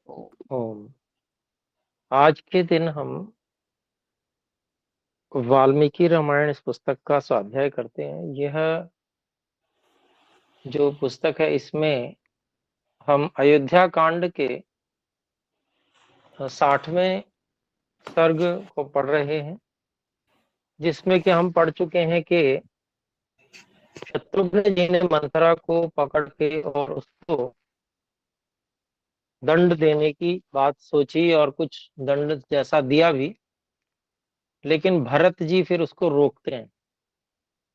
ओम। आज के दिन हम वाल्मीकि रामायण इस पुस्तक का स्वाध्याय करते हैं। यह जो पुस्तक है, इसमें हम अयोध्या कांड के 60वें सर्ग को पढ़ रहे हैं, जिसमें कि हम पढ़ चुके हैं कि शत्रुघ्न जी ने मंथरा को पकड़ के और उसको दंड देने की बात सोची और कुछ दंड जैसा दिया भी, लेकिन भरत जी फिर उसको रोकते हैं।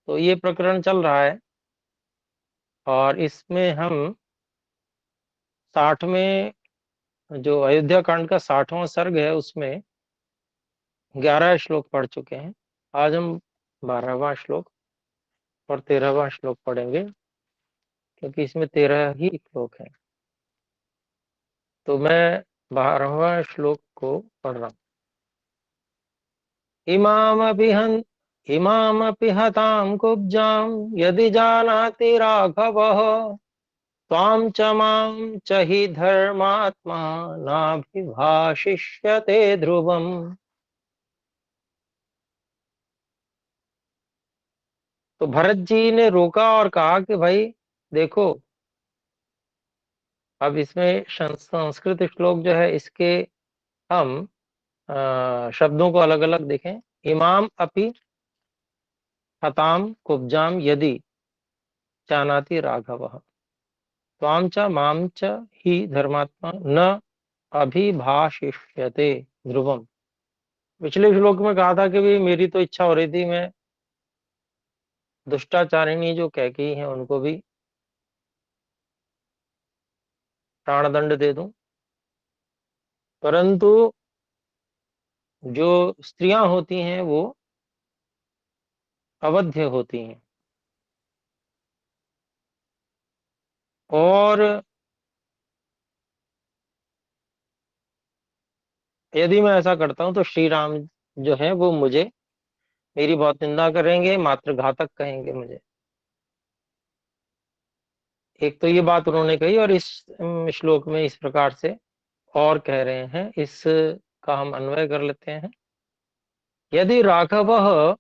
तो ये प्रकरण चल रहा है और इसमें हम 60वें, जो अयोध्या कांड का 60वां सर्ग है, उसमें 11 श्लोक पढ़ चुके हैं। आज हम 12वां श्लोक और 13वां श्लोक पढ़ेंगे, क्योंकि इसमें 13 ही श्लोक हैं। तो मैं 12वां श्लोक को पढ़ रहा हूँ। इमामपि हन् इमामपि हतां कुब्जां यदि जानाति राघवः त्वां च मां च हि धर्मात्मा नाभिभाषिष्यते ध्रुवम्। तो भरत जी ने रोका और कहा कि भाई देखो, अब इसमें संस्कृत श्लोक जो है, इसके हम शब्दों को अलग अलग देखें। इमाम अपि हताम कुब्जाम यदि जानाति राघवः त्वाम च माम च ही धर्मात्मा न अभिभाषिष्यते ध्रुवम। पिछले श्लोक में कहा था कि भाई मेरी तो इच्छा हो रही थी, मैं दुष्टाचारिणी जो कैकेयी हैं उनको भी प्राणदंड दे दूं, परंतु जो स्त्रियां होती हैं वो अवध्य होती हैं। और यदि मैं ऐसा करता हूं तो श्री राम जो है वो मुझे, मेरी बहुत निंदा करेंगे, मात्र घातक कहेंगे मुझे। एक तो ये बात उन्होंने कही, और इस श्लोक में इस प्रकार से और कह रहे हैं। इस का हम अन्वय कर लेते हैं। यदि राघवः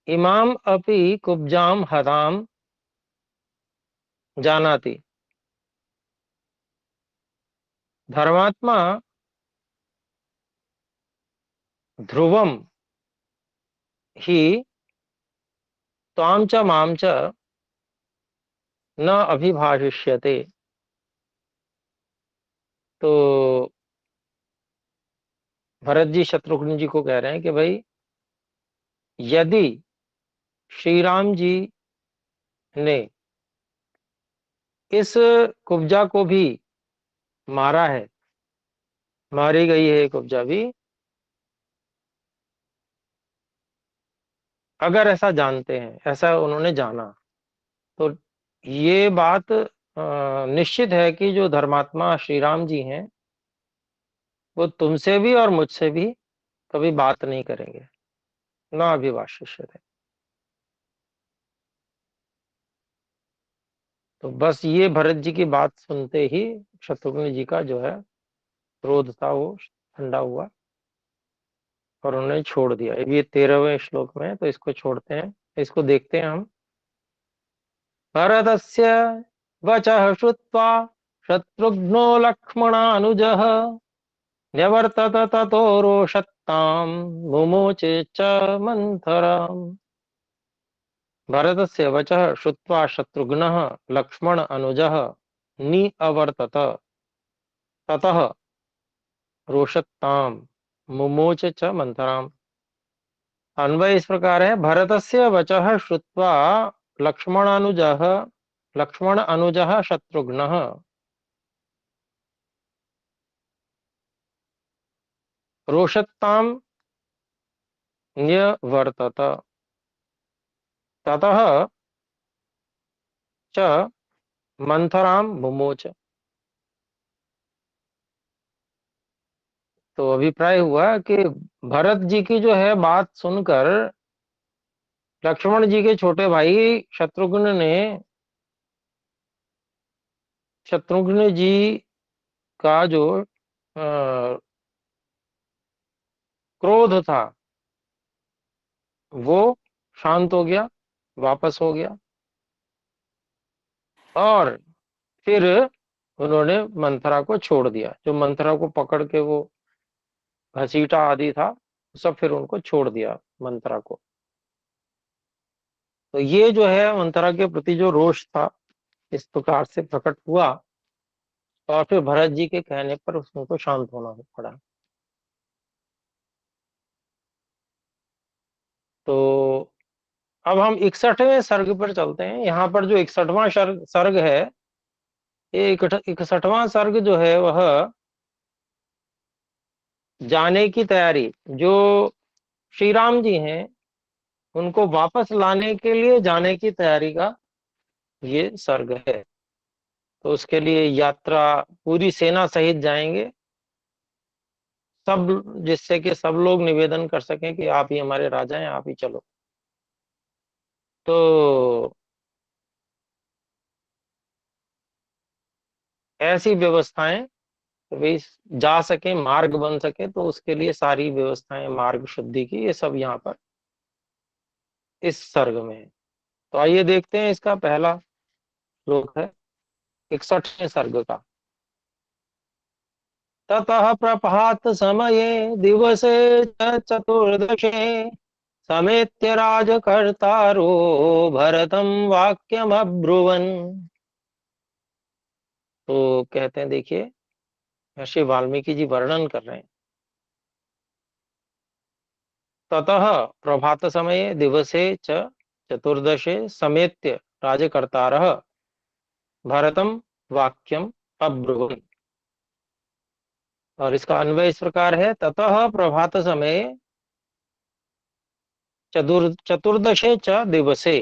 इमाम अपि कुब्जाम हताम जानाति धर्मात्मा ध्रुवम ही त्वाम च माम च न अभिभाषिष्यते। तो भरत जी शत्रुघ्न जी को कह रहे हैं कि भाई, यदि श्री राम जी ने इस कुब्जा को भी मारा है, मारी गई है कुब्जा भी, अगर ऐसा जानते हैं, ऐसा उन्होंने जाना, तो ये बात निश्चित है कि जो धर्मात्मा श्री राम जी हैं वो तुमसे भी और मुझसे भी कभी बात नहीं करेंगे, ना अभिभाषिष्यते। तो बस ये भरत जी की बात सुनते ही शत्रुघ्न जी का जो है क्रोध था वो ठंडा हुआ और उन्होंने छोड़ दिया। अब ये 13वें श्लोक में है, तो इसको छोड़ते हैं, इसको देखते हैं हम। भरतस्य वचः श्रुत्वा शत्रुघ्नो लक्ष्मणानुजः न्यवर्तत ततो रोषत्तां मुमोचे च मंथराम्। भरतस्य वचः श्रुत्वा शत्रुघ्नः लक्ष्मण अनुजः निअवर्तत ततः रोषत्ताम मुमोच च मंथराम। अन्वय इस प्रकार है। भरतस्य वचः श्रुत्वा लक्ष्मणानुजः लक्ष्मण अनुजः शत्रुघ्नः रोषत्ताम न्यवर्तत ततः च मंथराम मुमोच। तो अभिप्राय हुआ कि भरत जी की जो है बात सुनकर लक्ष्मण जी के छोटे भाई शत्रुघ्न जी उसका जो अ, क्रोध था वो शांत हो गया, वापस हो गया। और फिर उन्होंने मंथरा को छोड़ दिया, जो मंथरा को पकड़ के वो घसीटा आदि था, सब फिर उनको छोड़ दिया मंथरा को। तो ये जो है मंथरा के प्रति जो रोष था, इस प्रकार से प्रकट हुआ, और फिर भरत जी के कहने पर उसको शांत होना पड़ा। तो अब हम 61वें सर्ग पर चलते हैं। यहाँ पर जो 61वां सर्ग है, ये 61वां सर्ग जो है वह जाने की तैयारी, जो श्री राम जी हैं उनको वापस लाने के लिए जाने की तैयारी का ये सर्ग है। तो उसके लिए यात्रा पूरी सेना सहित जाएंगे सब, जिससे कि सब लोग निवेदन कर सकें कि आप ही हमारे राजा हैं, आप ही चलो। तो ऐसी व्यवस्थाएं, तो वे जा सके, मार्ग बन सके, तो उसके लिए सारी व्यवस्थाएं मार्ग शुद्धि की, ये सब यहाँ पर इस सर्ग में है। तो आइए देखते हैं, इसका पहला श्लोक है 61वें सर्ग का। ततः प्रभात समये दिवसे चतुर्दशे समेत्य राजकर्तारो भरतम वाक्यमब्रुवन्। तो कहते हैं, देखिए महर्षि वाल्मीकि जी वर्णन कर रहे हैं। ततः प्रभात समय दिवसे च चतुर्दशे समेत्य राजकर्तारः भरतम वाक्यम अब्रुवन्। और इसका अन्वय इस प्रकार है, ततः प्रभात समय चतुर्दशे च दिवसे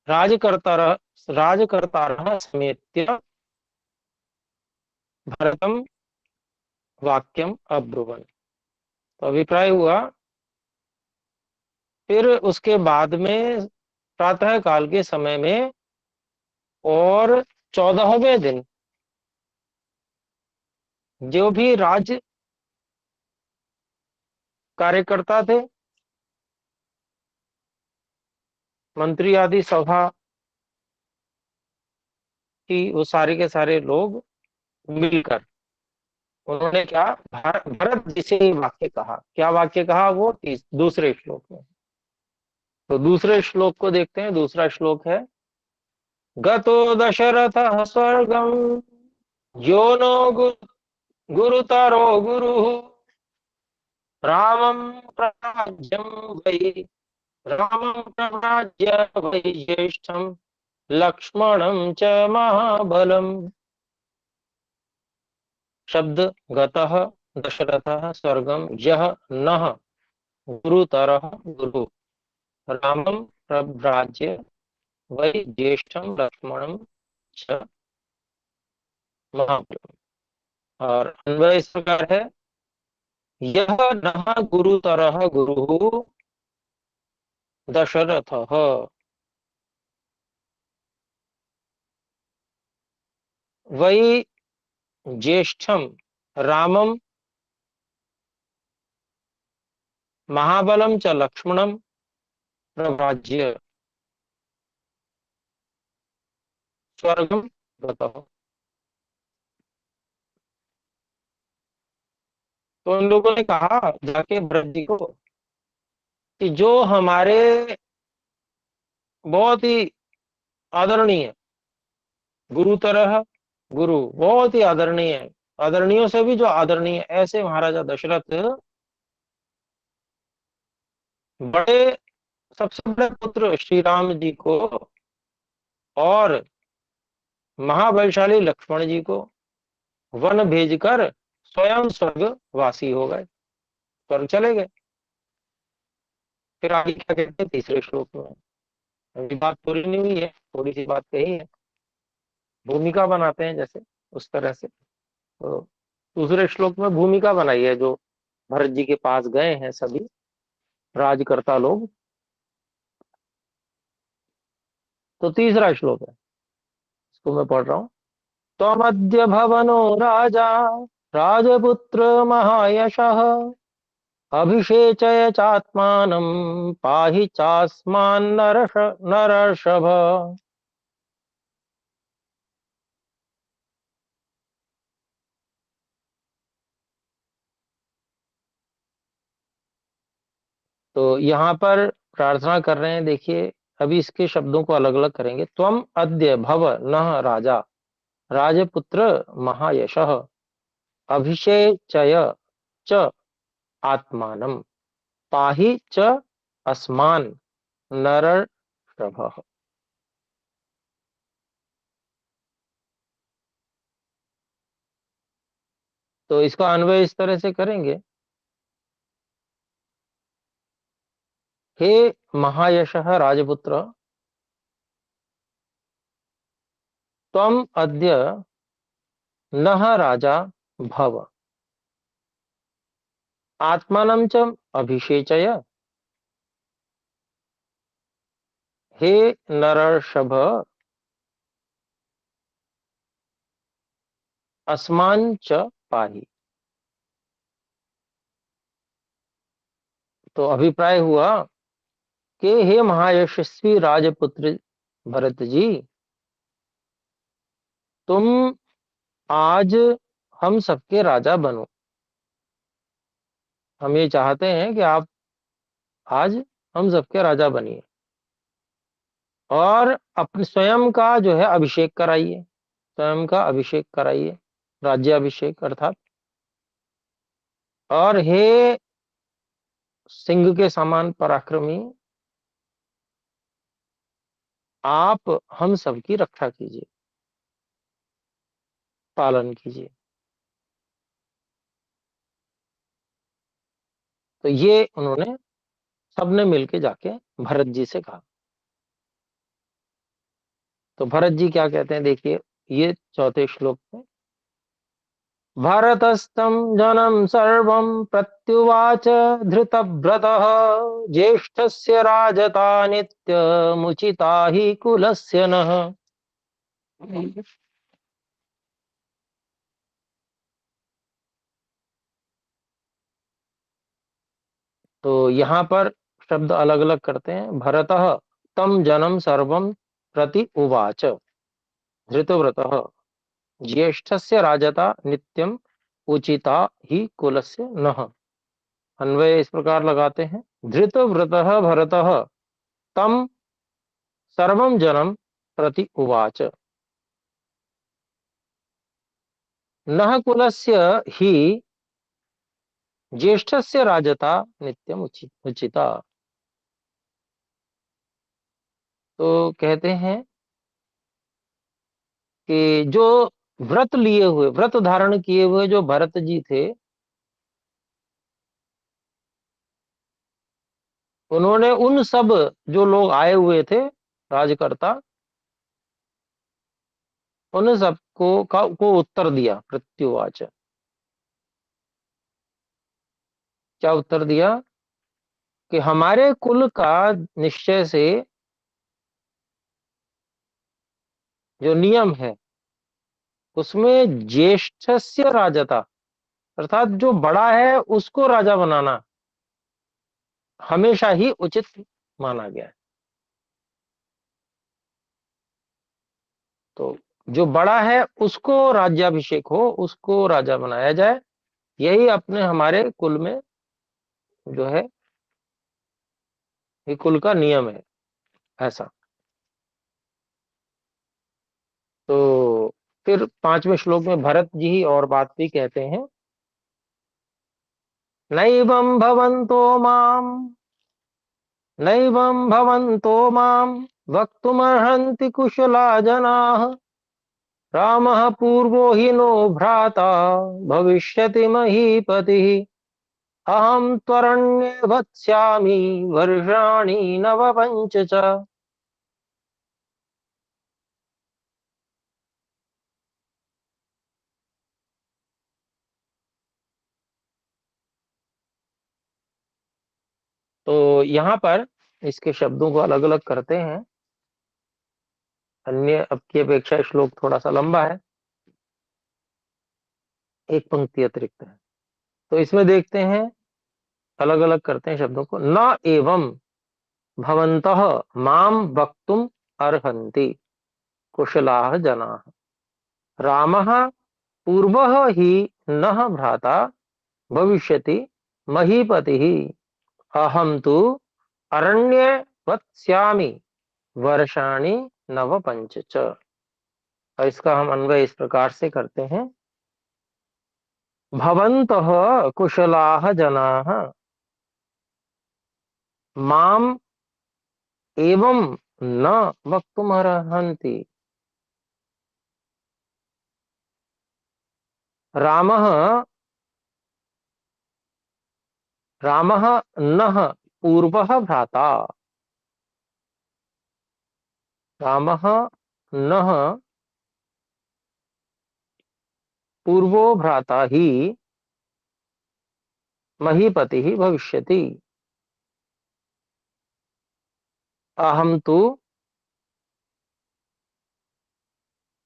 राजकर्तारः राजकर्तारः समेत्य भरतम वाक्यम अब्रुवन्। तो अभिप्राय हुआ, फिर उसके बाद में प्रातः काल के समय में और 14वें दिन जो भी राज्य कार्यकर्ता थे, मंत्री आदि सभा की, वो सारे के सारे लोग मिलकर उन्होंने क्या, भरत जी से ही वाक्य कहा। क्या वाक्य कहा वो दूसरे श्लोक में। तो दूसरे श्लोक को देखते हैं। दूसरा श्लोक है, गतो दशरथ स्वर्गम यो नो गुरुतरो गुरु रामं प्राज्यं वै रामं प्रव्राज्य वै ज्येष्ठं लक्ष्मणं च महाबलम्। शब्द गतः दशरथः स्वर्गं यः नः गुरुतरः गुरु रामं प्रव्राज्य वै ज्येष्ठं लक्ष्मणं च महाबलम्। और अन्वय इस प्रकार है, यह नः गुरुतरः गुरुः दशरथः वै ज्येष्ठम रामम महाबलम च लक्ष्मणम प्रव्राज्य स्वर्गम गतः। तो इन लोगों ने कहा जाके भरत जी को कि जो हमारे बहुत ही आदरणीय, गुरुतरह गुरु, बहुत ही आदरणीय है, आदरणीयों से भी जो आदरणीय, ऐसे महाराजा दशरथ बड़े, सबसे बड़े पुत्र श्री राम जी को और महाबलशाली लक्ष्मण जी को वन भेजकर स्वयं स्वर्गवासी हो गए, स्वर्ग चले गए। फिर आगे क्या कहते हैं तीसरे श्लोक में, अभी बात पूरी नहीं हुई है, थोड़ी सी बात कही है, भूमिका बनाते हैं जैसे, उस तरह से। तो दूसरे श्लोक में भूमिका बनाई है, जो भरत जी के पास गए हैं सभी राजकर्ता लोग। तो तीसरा श्लोक है, इसको मैं पढ़ रहा हूं। त्वमद्य भवनो राजा राजपुत्र महायशः अभिषेचय चात्मानं पाहि चास्मान् नरर्षभ। तो यहाँ पर प्रार्थना कर रहे हैं, देखिए। अभी इसके शब्दों को अलग अलग करेंगे। त्वम अद्य भव नः राजा राजपुत्र महायशः अभिषेचय च आत्मानं पाहि च अस्मान् नरर्षभः। तो इसका अन्वय इस तरह से करेंगे। हे महायशः राजपुत्र, त्वम अद्य नः राजा भव आत्मानं च अभिषेचय। हे नरर्षभ, अस्मान् च पाहि। तो अभिप्राय हुआ कि हे महायशस्वी राजपुत्र भरत जी, तुम आज हम सबके राजा बनो। हम ये चाहते हैं कि आप आज हम सबके राजा बनिए और अपने स्वयं का जो है अभिषेक कराइए। स्वयं का अभिषेक कराइए, राज्याभिषेक अर्थात। और हे सिंह के समान पराक्रमी, आप हम सबकी रक्षा कीजिए, पालन कीजिए। तो ये उन्होंने सबने मिलके जाके भरत जी से कहा। तो भरत जी क्या कहते हैं, देखिए ये चौथे श्लोक में। भरतस्तं जनं सर्वं प्रत्युवाच धृतव्रतः ज्येष्ठस्य राजता नित्यमुचिता हि कुलस्य नः। तो यहाँ पर शब्द अलग अलग करते हैं। भरतः तं जनं सर्वं प्रति उवाच धृतव्रतः ज्येष्ठस्य राजता नित्यम उचिता ही कुलस्य नः। अन्वय इस प्रकार लगाते हैं। धृतव्रतः भरतः तं सर्वं जनं प्रति उवाच नः कुलस्य हि ज्येष्ठस्य राजता नित्यम उचिता। तो कहते हैं कि जो व्रत लिए हुए, व्रत धारण किए हुए जो भरत जी थे, उन्होंने उन सब जो लोग आए हुए थे राजकर्ता, उन सबको को उत्तर दिया। प्रत्युवाच, क्या उत्तर दिया कि हमारे कुल का निश्चय से जो नियम है उसमें ज्येष्ठस्य राजता अर्थात जो बड़ा है उसको राजा बनाना हमेशा ही उचित माना गया है। तो जो बड़ा है उसको राज्याभिषेक हो, उसको राजा बनाया जाए, यही अपने हमारे कुल में जो है ये कुल का नियम है, ऐसा। तो फिर पांचवें श्लोक में भरत जी ही और बात भी कहते हैं। नैवं भवन्तो माम नैवं भवन्तो माम वक्तुमर्हन्ति कुशला जनाः रामः पूर्वो हि नो भ्राता भविष्यति महीपतिः अहं त्वरण्ये वत्स्यामि वर्षाणि नवपञ्च च। तो यहाँ पर इसके शब्दों को अलग अलग करते हैं। अन्य अब की अपेक्षा श्लोक थोड़ा सा लंबा है। एक पंक्ति अतिरिक्त है। तो इसमें देखते हैं, अलग अलग करते हैं शब्दों को। न एवं भवन्तः माम वक्तुम अर्हन्ति कुशलाः जनाः। रामः पूर्वः हि नः भ्राता भविष्यति महीपतिः। अहं तु अरण्ये वत्स्यामि वर्षाणि नव पंच च। और इसका हम अन्वय इस प्रकार से करते हैं। भवन्तः कुशलाः जनाः माम एवं न वक्तुमर्हन्ति। रामः रामः नः पूर्वः भ्राता। रामः नः पूर्वो भ्राता ही महीपतिः भविष्यति। अहं तु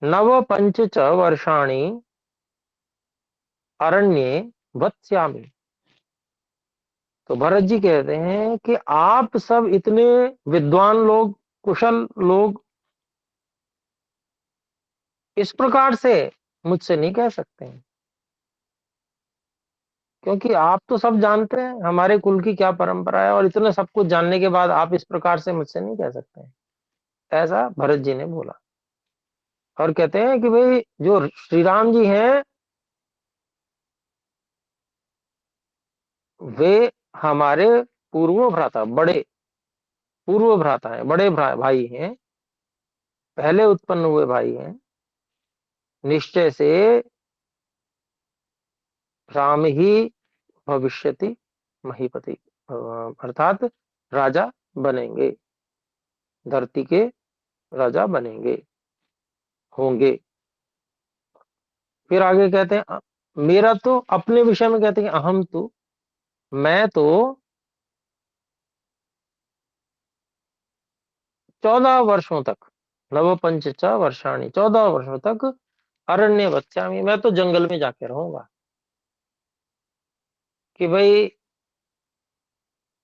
नव पंच च वर्षाणि अरण्ये वत्स्यामि। तो भरत जी कहते हैं कि आप सब इतने विद्वान लोग, कुशल लोग इस प्रकार से मुझसे नहीं कह सकते हैं, क्योंकि आप तो सब जानते हैं हमारे कुल की क्या परंपरा है, और इतने सब कुछ जानने के बाद आप इस प्रकार से मुझसे नहीं कह सकते हैं। ऐसा भरत जी ने बोला। और कहते हैं कि भाई जो श्री राम जी हैं वे हमारे पूर्व भ्राता, बड़े पूर्व भ्राता हैं, बड़े भाई हैं, पहले उत्पन्न हुए भाई हैं। निश्चय से राम ही भविष्यति महीपति, अर्थात राजा बनेंगे, धरती के राजा बनेंगे, होंगे। फिर आगे कहते हैं मेरा तो अपने विषय में कहते हैं अहम तो, मैं तो 14 वर्षों तक, नव पंच वर्षाणी, 14 वर्षों तक अरण्य बच्चामी, मैं तो जंगल में जाके रहूंगा। कि भाई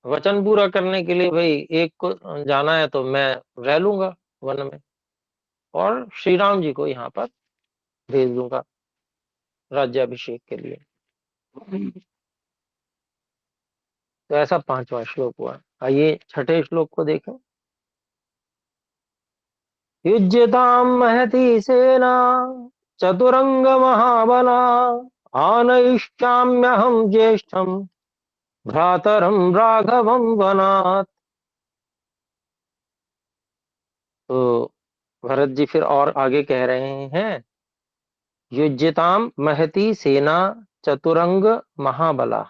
वचन पूरा करने के लिए भाई एक को जाना है तो मैं रह लूंगा वन में, और श्री राम जी को यहाँ पर भेज दूंगा राज्याभिषेक के लिए। तो ऐसा 5वां श्लोक हुआ। आइए छठे श्लोक को देखें। युज्यतां महती सेना चतुरंग महाबला आनयिष्याम्यहं ज्येष्ठं भ्रातरं राघवं वनात्। तो भरत जी फिर और आगे कह रहे हैं, युज्यताम महती सेना चतुरंग महाबला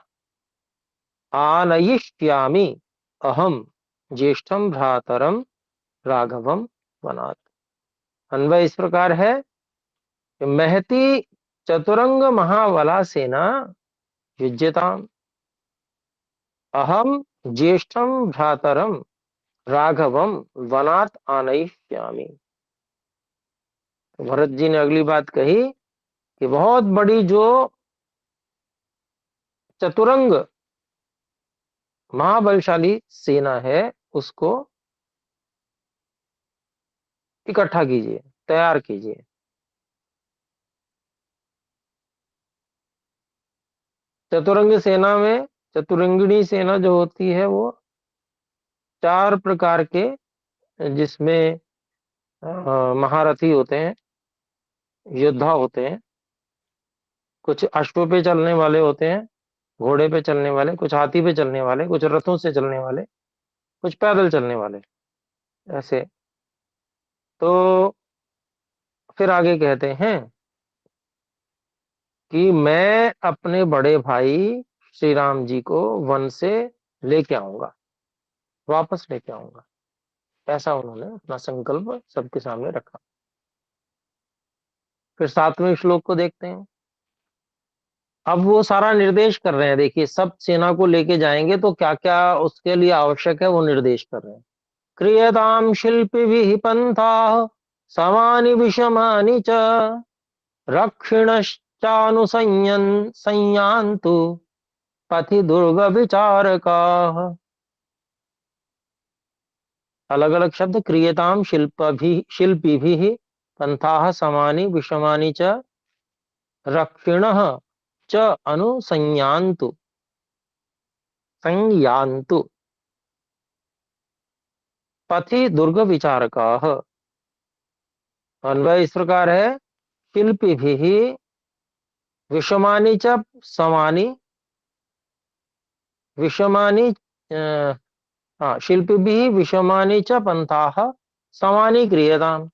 आनयिष्यामि अहम ज्येष्ठम भ्रातरम राघवम वनात्। अन्वय इस प्रकार है कि महती चतुरंग महाबला सेना युज्यताम अहम ज्येष्ठम भ्रातरम राघवम वनात् आनयिष्यामि। तो भरत जी ने अगली बात कही कि बहुत बड़ी जो चतुरंग महाबलशाली सेना है उसको इकट्ठा कीजिए, तैयार कीजिए। चतुरंग सेना में, चतुरंगिणी सेना जो होती है वो 4 प्रकार के, जिसमें महारथी होते हैं, योद्धा होते हैं, कुछ अश्व पे चलने वाले होते हैं, घोड़े पे चलने वाले, कुछ हाथी पे चलने वाले, कुछ रथों से चलने वाले, कुछ पैदल चलने वाले, ऐसे। तो फिर आगे कहते हैं कि मैं अपने बड़े भाई श्री राम जी को वन से लेके आऊंगा, वापस लेके आऊंगा। ऐसा उन्होंने अपना संकल्प सबके सामने रखा। फिर 7वें श्लोक को देखते हैं। अब वो सारा निर्देश कर रहे हैं, देखिए सब सेना को लेके जाएंगे तो क्या क्या उसके लिए आवश्यक है वो निर्देश कर रहे हैं। क्रियताम शिल्पी पंथा समानि विषमानि च रक्षिण संयान्तु पथि दुर्ग विचारकाः। अलग अलग शब्द। क्रियताम शिल्पिभिः पंथाः समानि विषमानि च रक्षिणः च अनुसंयान्तु संयान्तु पथि दुर्ग विचारकाः। अन्वय इस प्रकार है। शिल्पिभिः विषमानि च समानि विषमानि शिल्पिभिः विषमानि च पंथाः समानि क्रियताम्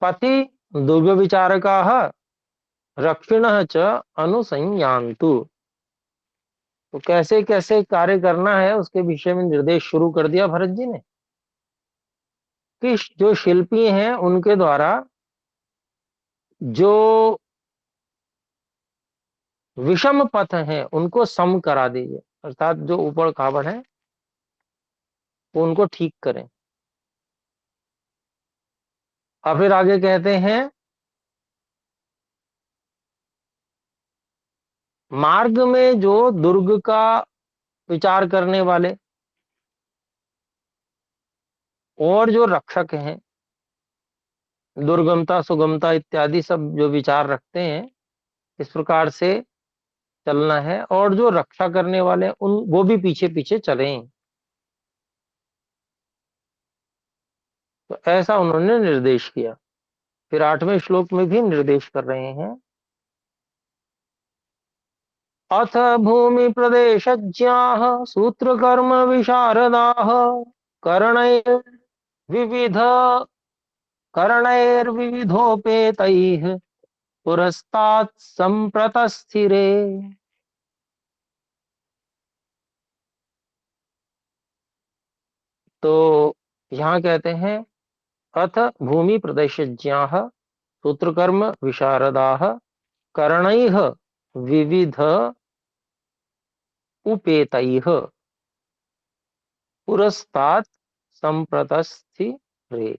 पथि दुर्ग विचारकाः रक्षिणः च अनुसंयान्तु। तो कैसे कैसे कार्य करना है उसके विषय में निर्देश शुरू कर दिया भरत जी ने कि जो शिल्पी हैं उनके द्वारा जो विषम पथ हैं उनको सम करा दीजिए, अर्थात जो ऊबड़ खाबड़ है वो उनको ठीक करें। और फिर आगे कहते हैं मार्ग में जो दुर्ग का विचार करने वाले और जो रक्षक हैं, दुर्गमता सुगमता इत्यादि सब जो विचार रखते हैं, इस प्रकार से चलना है। और जो रक्षा करने वाले उन वो भी पीछे पीछे चलें। तो ऐसा उन्होंने निर्देश किया। फिर 8वें श्लोक में भी निर्देश कर रहे हैं। अथ भूमि प्रदेशज्ञाः सूत्रकर्म विशारदाः करणैर्विविध करणैर्विविधोपेतैः पुरस्तात् संप्रतस्थिरे। तो यहाँ कहते हैं अथ भूमि प्रदेशज्ञाः सूत्रकर्म विशारदाः करणैः विविध उपेतैः पुरस्तात् संप्रतस्थिरे।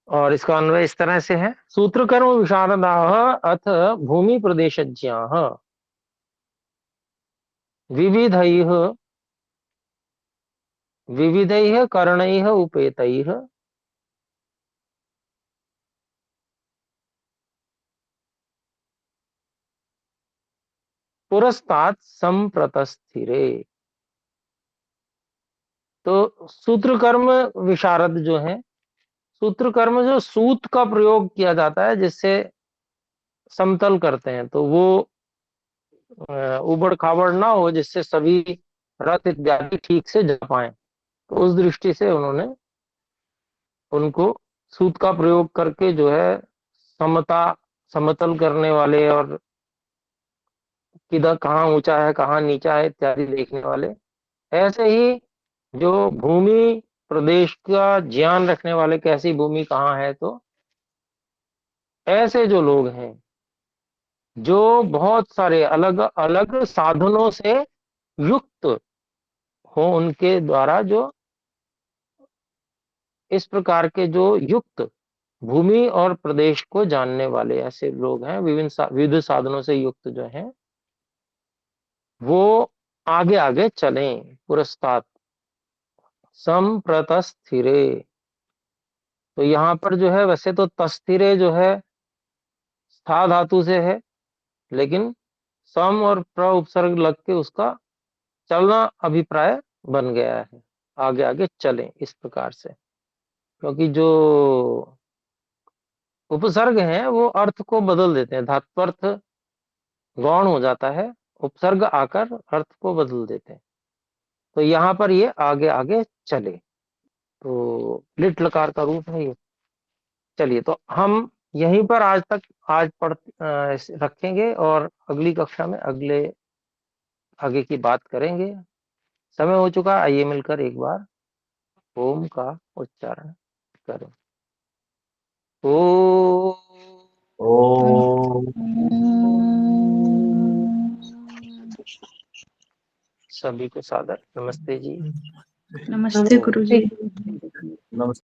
और इसका अन्वय इस तरह से है। सूत्रकर्म विशारदाः अथ भूमि प्रदेशज्ञाः विविधैः विविधैः करणैः उपेतैः पुरस्तात् संप्रतस्थिरे। तो सूत्रकर्म विशारद जो है, सूत्रकर्म जो सूत का प्रयोग किया जाता है जिससे समतल करते हैं, तो वो उबड़ खाबड़ ना हो, जिससे सभी रथ इत्यादि ठीक से जा पाए। तो उस दृष्टि से उन्होंने उनको सूत का प्रयोग करके जो है समता समतल करने वाले और किधर कहाँ ऊंचा है कहाँ नीचा है इत्यादि देखने वाले। ऐसे ही जो भूमि प्रदेश का ज्ञान रखने वाले, कैसी भूमि कहाँ है, तो ऐसे जो लोग हैं जो बहुत सारे अलग अलग साधनों से युक्त हो, उनके द्वारा जो इस प्रकार के जो युक्त भूमि और प्रदेश को जानने वाले ऐसे लोग हैं, विविध साधनों से युक्त जो हैं, वो आगे आगे चलें। पुरस्तात् संप्रतस्थिरे। तो यहाँ पर जो है वैसे तो तस्थिरे जो है स्था धातु से है, लेकिन सम और प्र उपसर्ग लग के उसका चलना अभिप्राय बन गया है। आगे आगे चलें इस प्रकार से, क्योंकि जो उपसर्ग हैं वो अर्थ को बदल देते हैं, धात्वर्थ गौण हो जाता है, उपसर्ग आकर अर्थ को बदल देते हैं। तो यहाँ पर ये आगे आगे चले, तो लिट लकार का रूप है ये। चलिए, तो हम यहीं पर आज रखेंगे और अगली कक्षा में अगले आगे की बात करेंगे। समय हो चुका, आइए मिलकर एक बार ओम का उच्चारण करें। ओ सभी को सादर नमस्ते जी। नमस्ते गुरुजी। नमस्ते।